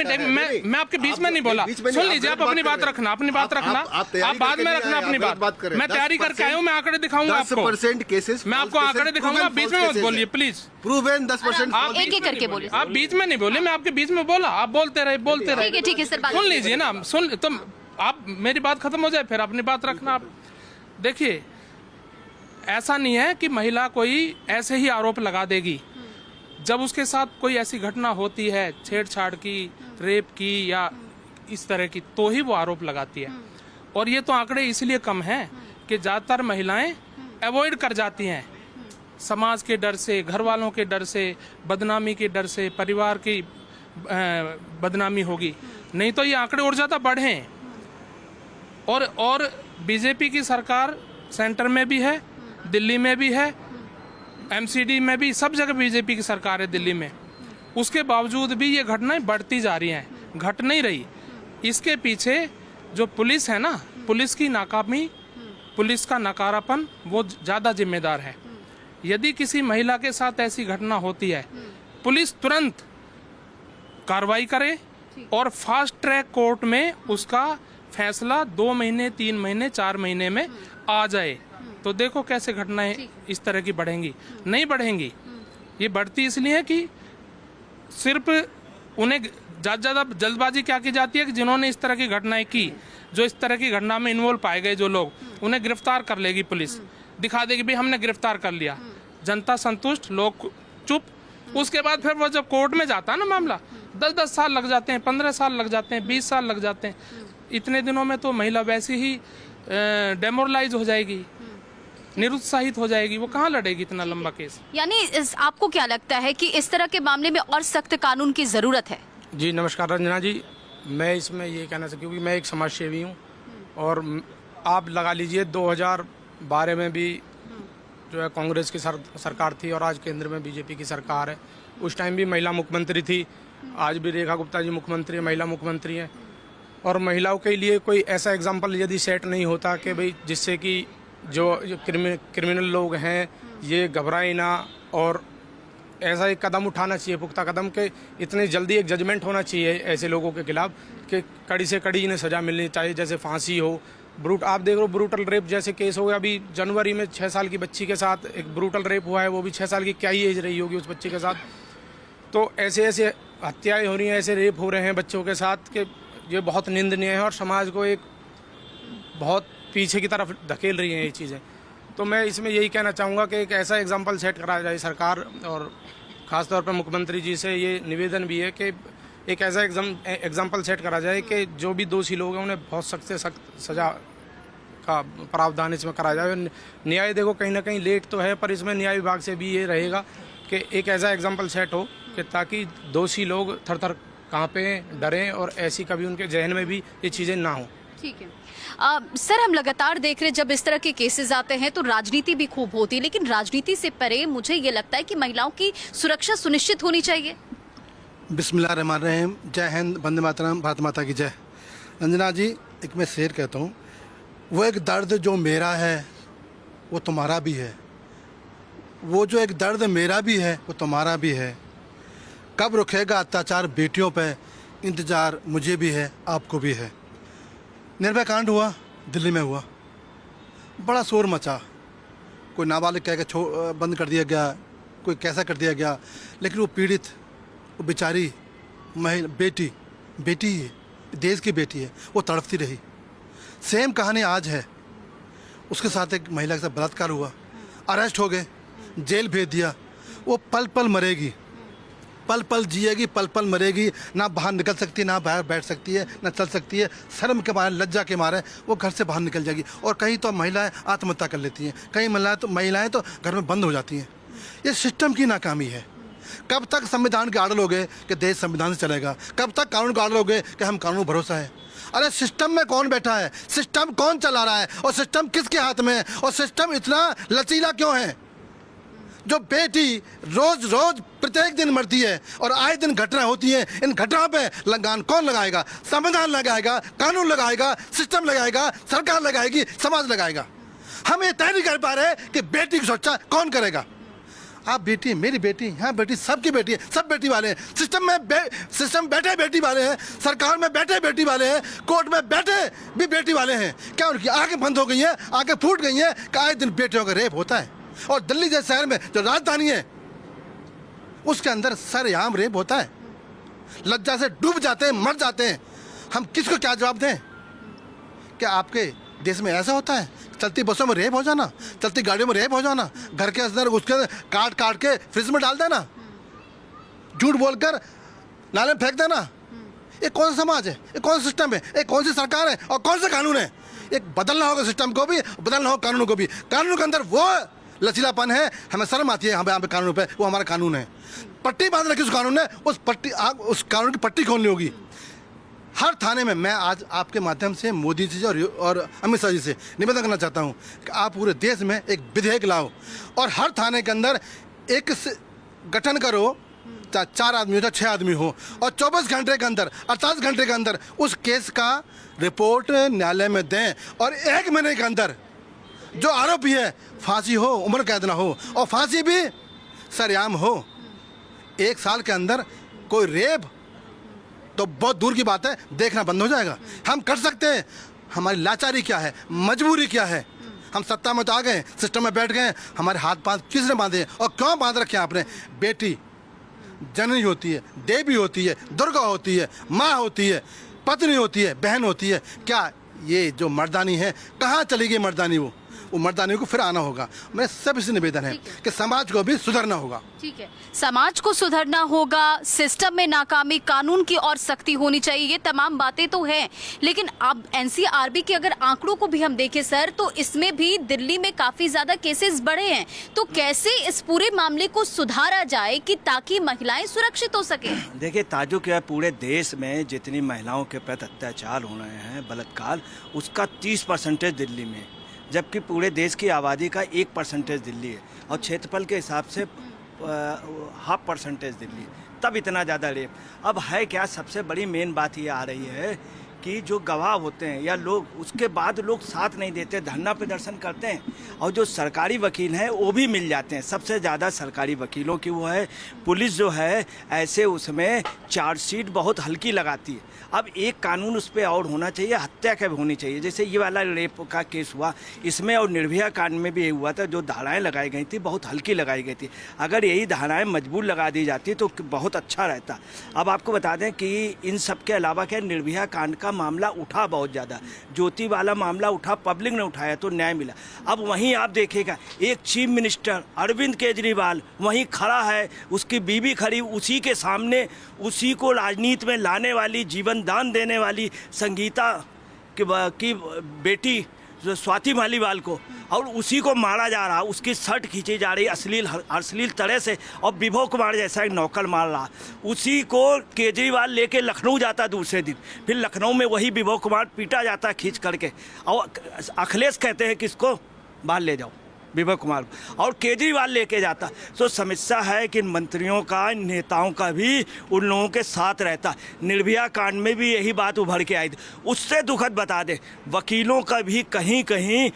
मैं आपके बीच में नहीं बोला। सुन लीजिए, आप अपनी बात रखना, अपनी बात रखना, आप बाद में रखना अपनी बात। मैं तैयारी करके आया हूँ, मैं आंकड़े दिखाऊंगा आपको। 10% केसेस, मैं आपको आंकड़े दिखाऊंगा, आप बीच में मत बोलिए प्लीज। प्रूवन 10%। आप एक एक करके बोलिए। आप बीच में नहीं बोले, मैं आपके बीच में बोला, आप बोलते रहे। ठीक है सर, सुन लीजिए ना, सुन, तुम आप मेरी बात खत्म हो जाए फिर अपनी बात रखना। आप देखिए, ऐसा नहीं है कि महिला कोई ऐसे ही आरोप लगा देगी। जब उसके साथ कोई ऐसी घटना होती है, छेड़छाड़ की, रेप की या इस तरह की, तो ही वो आरोप लगाती है। और ये तो आंकड़े इसलिए कम हैं कि ज़्यादातर महिलाएं अवॉइड कर जाती हैं, समाज के डर से, घर वालों के डर से, बदनामी के डर से, परिवार की बदनामी होगी। नहीं तो ये आंकड़े और ज़्यादा बढ़े। और बीजेपी की सरकार सेंटर में भी है, दिल्ली में भी है, एमसीडी में भी, सब जगह बीजेपी की सरकार है दिल्ली में। उसके बावजूद भी ये घटनाएं बढ़ती जा रही हैं, घट नहीं रही। इसके पीछे जो पुलिस है ना, पुलिस की नाकामी, पुलिस का नकारापन, वो ज़्यादा जिम्मेदार है। यदि किसी महिला के साथ ऐसी घटना होती है, पुलिस तुरंत कार्रवाई करे और फास्ट ट्रैक कोर्ट में उसका फैसला 2 महीने, 3 महीने, 4 महीने में आ जाए, तो देखो कैसे घटनाएं इस तरह की बढ़ेंगी। नहीं बढ़ेंगी। ये बढ़ती इसलिए है कि सिर्फ उन्हें ज़्यादा जल्दबाजी क्या की जाती है कि जिन्होंने इस तरह की घटनाएं की, जो इस तरह की घटना में इन्वॉल्व पाए गए जो लोग, उन्हें गिरफ्तार कर लेगी पुलिस, दिखा देगी भाई हमने गिरफ्तार कर लिया, जनता संतुष्ट, लोग चुप। उसके बाद फिर वो जब कोर्ट में जाता है ना मामला, 10-10 साल लग जाते हैं, 15 साल लग जाते हैं, 20 साल लग जाते हैं। इतने दिनों में तो महिला वैसे ही डेमोरलाइज हो जाएगी, निरुत्साहित हो जाएगी, वो कहाँ लड़ेगी इतना लंबा केस। यानी आपको क्या लगता है कि इस तरह के मामले में और सख्त कानून की जरूरत है? जी नमस्कार रंजना जी, मैं इसमें ये कहना चाहती हूँ कि मैं एक समाज सेवी हूँ और आप लगा लीजिए 2012 में भी जो है कांग्रेस की सरकार थी और आज केंद्र में बीजेपी की सरकार है। उस टाइम भी महिला मुख्यमंत्री थी, आज भी रेखा गुप्ता जी मुख्यमंत्री, महिला मुख्यमंत्री हैं। और महिलाओं के लिए कोई ऐसा एग्जाम्पल यदि सेट नहीं होता कि भाई जिससे कि जो क्रिमिनल लोग हैं ये घबराए ना, और ऐसा एक कदम उठाना चाहिए, पुख्ता कदम के इतनी जल्दी एक जजमेंट होना चाहिए ऐसे लोगों के खिलाफ कि कड़ी से कड़ी इन्हें सज़ा मिलनी चाहिए, जैसे फांसी हो। आप देख लो ब्रूटल रेप जैसे केस हो गया, अभी जनवरी में 6 साल की बच्ची के साथ एक ब्रूटल रेप हुआ है, वो भी 6 साल की, क्या ही एज रही होगी उस बच्ची के साथ। तो ऐसे ऐसे हत्याएं हो रही हैं, ऐसे रेप हो रहे हैं बच्चों के साथ कि ये बहुत निंदनीय है और समाज को एक बहुत पीछे की तरफ धकेल रही हैं ये चीज़ें। तो मैं इसमें यही कहना चाहूँगा कि एक ऐसा एग्जाम्पल सेट करा जाए सरकार, और ख़ासतौर पर मुख्यमंत्री जी से ये निवेदन भी है कि एक ऐसा एग्जाम्पल सेट करा जाए कि जो भी दोषी लोग हैं उन्हें बहुत सख्त से सख्त सज़ा का प्रावधान इसमें करा जाए। न्याय देखो कहीं ना कहीं लेट तो है, पर इसमें न्याय विभाग से भी ये रहेगा कि एक ऐसा एग्जाम्पल सेट हो कि ताकि दोषी लोग थर थर कांपें, डरें और ऐसी कभी उनके जहन में भी ये चीज़ें ना हो। ठीक है सर, हम लगातार देख रहे हैं जब इस तरह के केसेस आते हैं तो राजनीति भी खूब होती है, लेकिन राजनीति से परे मुझे ये लगता है कि महिलाओं की सुरक्षा सुनिश्चित होनी चाहिए। बिस्मिल्लाहिर्रहमानिर्रहीम, जय हिंद, वंदे मातरम, भारत माता की जय। रंजना जी, एक मैं शेर कहता हूँ, वो एक दर्द जो मेरा है वो तुम्हारा भी है, वो जो एक दर्द मेरा भी है वो तुम्हारा भी है। कब रुकेगा अत्याचार बेटियों पे, इंतज़ार मुझे भी है, आपको भी है। निर्भया कांड हुआ, दिल्ली में हुआ, बड़ा शोर मचा, कोई नाबालिग कह के बंद कर दिया गया, कोई कैसा कर दिया गया, लेकिन वो पीड़ित, वो बेचारी महिला, बेटी है, देश की बेटी है, वो तड़पती रही। सेम कहानी आज है, उसके साथ एक महिला के साथ बलात्कार हुआ, अरेस्ट हो गए, जेल भेज दिया। वो पल पल मरेगी, पल पल जिएगी, पल पल मरेगी, ना बाहर निकल सकती है, ना बाहर बैठ सकती है, ना चल सकती है। शर्म के मारे, लज्जा के मारे वो घर से बाहर निकल जाएगी। और कहीं तो महिलाएं आत्महत्या कर लेती हैं, कहीं महिलाएं तो घर में बंद हो जाती हैं। ये सिस्टम की नाकामी है। कब तक संविधान के आड़ लोगे कि देश संविधान से चलेगा? कब तक कानून का आड़ लोगे कि हम कानून भरोसा है? अरे सिस्टम में कौन बैठा है? सिस्टम कौन चला रहा है? और सिस्टम किसके हाथ में है? और सिस्टम इतना लचीला क्यों है? जो बेटी रोज रोज प्रत्येक दिन मरती है और आए दिन घटना होती है, इन घटनाओं पे लगान कौन लगाएगा? संविधान लगाएगा, कानून लगाएगा, सिस्टम लगाएगा, सरकार लगाएगी, समाज लगाएगा। हम ये तय नहीं कर पा रहे कि बेटी की सुरक्षा कौन करेगा। आप बेटी, मेरी बेटी, हाँ बेटी, सबकी बेटी है, सब बेटी वाले हैं। सिस्टम बैठे बेटी वाले हैं, सरकार में बैठे बेटी वाले हैं, कोर्ट में बैठे भी बेटी वाले हैं। क्या उनकी आंखें बंद हो गई हैं, आंखें फूट गई हैं कि आए दिन बेटियों का रेप होता है। और दिल्ली जैसे शहर में जो राजधानी है उसके अंदर सरेआम रेप होता है। लज्जा से डूब जाते हैं, मर जाते हैं। हम किसको क्या जवाब दें? क्या आपके देश में ऐसा होता है? चलती बसों में रेप हो जाना, चलती गाड़ियों में रेप हो जाना, घर के अंदर उसके काट काट के फ्रिज में डाल देना, झूठ बोलकर नाले में फेंक देना। ये कौन सा समाज है? ये कौन सा सिस्टम है? ये कौन सी सरकार है और कौन सा कानून है? एक बदलना होगा सिस्टम को भी, बदलना होगा कानून को भी। कानून के अंदर वो लचीलापन है, हमें शर्म आती है हमें यहाँ पे कानून पे, वो हमारा कानून है। पट्टी बांध रखी उस कानून ने, उस कानून की पट्टी खोलनी होगी। हर थाने में मैं आज आपके माध्यम से मोदी जी और अमित शाह जी से निवेदन करना चाहता हूं कि आप पूरे देश में एक विधेयक लाओ और हर थाने के अंदर एक गठन करो, चाहे 4 आदमी हो चाहे 6 आदमी हो, और 24 घंटे के अंदर, 48 घंटे के अंदर उस केस का रिपोर्ट न्यायालय में दें और 1 महीने के अंदर जो आरोपी है फांसी हो, उम्र कैद ना हो, और फांसी भी सरेआम हो। 1 साल के अंदर कोई रेप तो बहुत दूर की बात है, देखना बंद हो जाएगा। हम कर सकते हैं। हमारी लाचारी क्या है, मजबूरी क्या है? हम सत्ता में तो आ गए, सिस्टम में बैठ गए, हमारे हाथ पांव किसने बांधे और क्यों बांध रखे आपने? बेटी जननी होती है, देवी होती है, दुर्गा होती है, माँ होती है, पत्नी होती है, बहन होती है। क्या ये जो मर्दानी है, कहाँ चली गई मर्दानी? वो मर्दानी को फिर आना होगा। मेरा सबसे निवेदन है कि समाज को भी सुधरना होगा। ठीक है, समाज को सुधरना होगा, सिस्टम में नाकामी, कानून की और सख्ती होनी चाहिए, ये तमाम बातें तो हैं। लेकिन अब एनसीआरबी के अगर आंकड़ों को भी हम देखें सर, तो इसमें भी दिल्ली में काफी ज्यादा केसेस बढ़े हैं। तो कैसे इस पूरे मामले को सुधारा जाए कि ताकि महिलाएं सुरक्षित हो सके? देखिए ताजुब क्या है, पूरे देश में जितनी महिलाओं के प्रति अत्याचार हो रहे हैं, बलात्कार, उसका 30% दिल्ली में, जबकि पूरे देश की आबादी का 1% दिल्ली है और क्षेत्रफल के हिसाब से 0.5% दिल्ली, तब इतना ज़्यादा रेप। अब है क्या, सबसे बड़ी मेन बात ये आ रही है कि जो गवाह होते हैं या लोग, उसके बाद लोग साथ नहीं देते, धरना प्रदर्शन करते हैं, और जो सरकारी वकील हैं वो भी मिल जाते हैं। सबसे ज़्यादा सरकारी वकीलों की वो है, पुलिस जो है ऐसे उसमें चार्जशीट बहुत हल्की लगाती है। अब एक कानून उस पर और होना चाहिए, हत्या का भी होनी चाहिए। जैसे ये वाला रेप का केस हुआ, इसमें और निर्भया कांड में भी ये हुआ था, जो धाराएं लगाई गई थी बहुत हल्की लगाई गई थी। अगर यही धाराएं मजबूत लगा दी जाती तो बहुत अच्छा रहता। अब आपको बता दें कि इन सब के अलावा क्या, निर्भया कांड का मामला उठा बहुत ज़्यादा, ज्योति वाला मामला उठा, पब्लिक ने उठाया तो न्याय मिला। अब वहीं आप देखेगा एक चीफ मिनिस्टर अरविंद केजरीवाल वहीं खड़ा है, उसकी बीवी खड़ी, उसी के सामने उसी को राजनीति में लाने वाली, जीवन दान देने वाली संगीता की बेटी स्वाति मालीवाल को, और उसी को मारा जा रहा, उसकी शर्ट खींची जा रही अश्लील तरह से, और विभव कुमार जैसा एक नौकर मार रहा। उसी को केजरीवाल लेके लखनऊ जाता दूसरे दिन, फिर लखनऊ में वही विभव कुमार पीटा जाता खींच करके, और अखिलेश कहते हैं कि इसको बाहर ले जाओ विभव कुमार, और केजरीवाल लेके जाता। तो समस्या है कि मंत्रियों का, नेताओं का भी उन लोगों के साथ रहता। निर्भया कांड में भी यही बात उभर के आई थी। उससे दुखद बता दें, वकीलों का भी कहीं कहीं